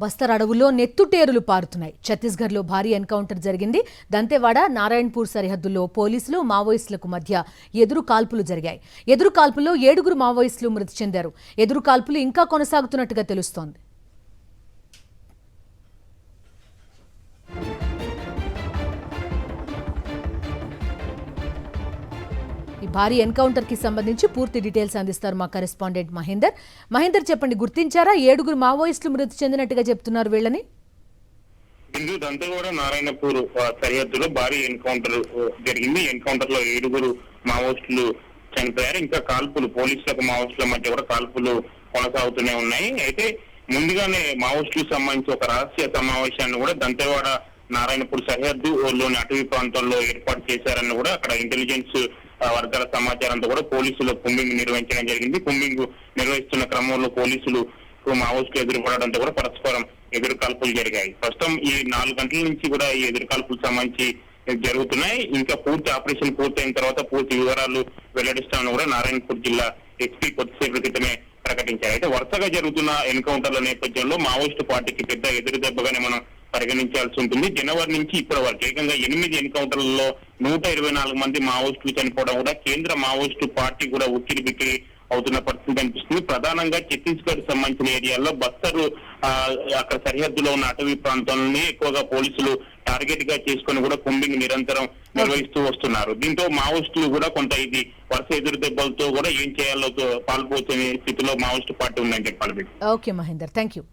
బస్తర్ అడవుల్లో నెత్తుటేరులు పారుతున్నాయి. ఛత్తీస్గఢ్లో భారీ ఎన్కౌంటర్ జరిగింది. దంతెవాడ నారాయణపూర్ సరిహద్దుల్లో పోలీసులు మావోయిస్టులకు మధ్య ఎదురు కాల్పులు జరిగాయి. ఎదురు కాల్పుల్లో 7 మావోయిస్టులు మృతి చెందారు. ఎదురు కాల్పులు ఇంకా కొనసాగుతున్నట్టుగా తెలుస్తోంది. ఈ భారీ ఎన్కౌంటర్ కి సంబంధించి పూర్తి డీటెయిల్స్ అందిస్తారు మా కరెస్పాండెంట్ మహేందర్. చెప్పండి, గుర్తించారా? 7 మావోయిస్టులు మృతి చెందినట్టుగా చెప్తున్నారు వీళ్ళని. బిందు దంతెవాడ నారాయణపూర్ సరిహద్దులో భారీ ఎన్కౌంటర్ జరిగింది. ఎన్కౌంటర్ లో 7 మావోయిస్టులు చనిపోయారు. ఇంకా కాల్పులు పోలీసులకు మావోయిస్టుల మధ్య కూడా కాల్పులు కొనసాగుతూనే ఉన్నాయి. అయితే ముందుగానే మావోయిస్టులకు సంబంధించి ఒక రహస్య సమావేశాన్ని కూడా దంతెవాడ నారాయణపూర్ సరిహద్దులోని అటవీ ప్రాంతాల్లో ఏర్పాటు చేశారని కూడా అక్కడ ఇంటెలిజెన్స్ వర్గాల సమాచారంతో కూడా పోలీసులు కుంబింగ్ నిర్వహించడం జరిగింది. కుంబింగ్ నిర్వహిస్తున్న క్రమంలో పోలీసులు మావోయిస్టులు ఎదురుపడడంతో కూడా పరస్పరం ఎదురు కాల్పులు జరిగాయి. ప్రస్తుతం ఈ 4 గంటల నుంచి కూడా ఈ ఎదురు కాల్పులకు సంబంధించి జరుగుతున్నాయి. ఇంకా పూర్తి ఆపరేషన్ పూర్తయిన తర్వాత పూర్తి వివరాలు వెల్లడిస్తామని కూడా నారాయణపూర్ జిల్లా ఎస్పీ కొద్దిసేపటి క్రితమే ప్రకటించారు. అయితే వరుసగా జరుగుతున్న ఎన్కౌంటర్ల నేపథ్యంలో మావోయిస్టు పార్టీకి పెద్ద ఎదురు దెబ్బగానే మనం పరిగణించాల్సి ఉంటుంది. జనవరి నుంచి ఇప్పటి వరకు ఏకంగా 8 ఎన్కౌంటర్లలో 124 మంది మావోయిస్టులు చనిపోవడం కూడా కేంద్ర మావోయిస్టు పార్టీ కూడా ఉక్కిరి బిక్కిరి అవుతున్న పరిస్థితి కనిపిస్తుంది. ప్రధానంగా ఛత్తీస్గఢ్ సంబంధించిన ఏరియాల్లో బస్తర్ అక్కడ సరిహద్దులో ఉన్న అటవీ ప్రాంతాలని ఎక్కువగా పోలీసులు టార్గెట్ గా చేసుకుని కూడా కుంబింగ్ నిరంతరం నిర్వహిస్తూ వస్తున్నారు. దీంతో మావోయిస్టులు కూడా కొంత ఇది వరుస ఎదురు దెబ్బలతో కూడా ఏం చేయాలో పాల్పోతున్న స్థితిలో మావోయిస్టు పార్టీ ఉందని చెప్పాలి. Okay Mahender, thank you.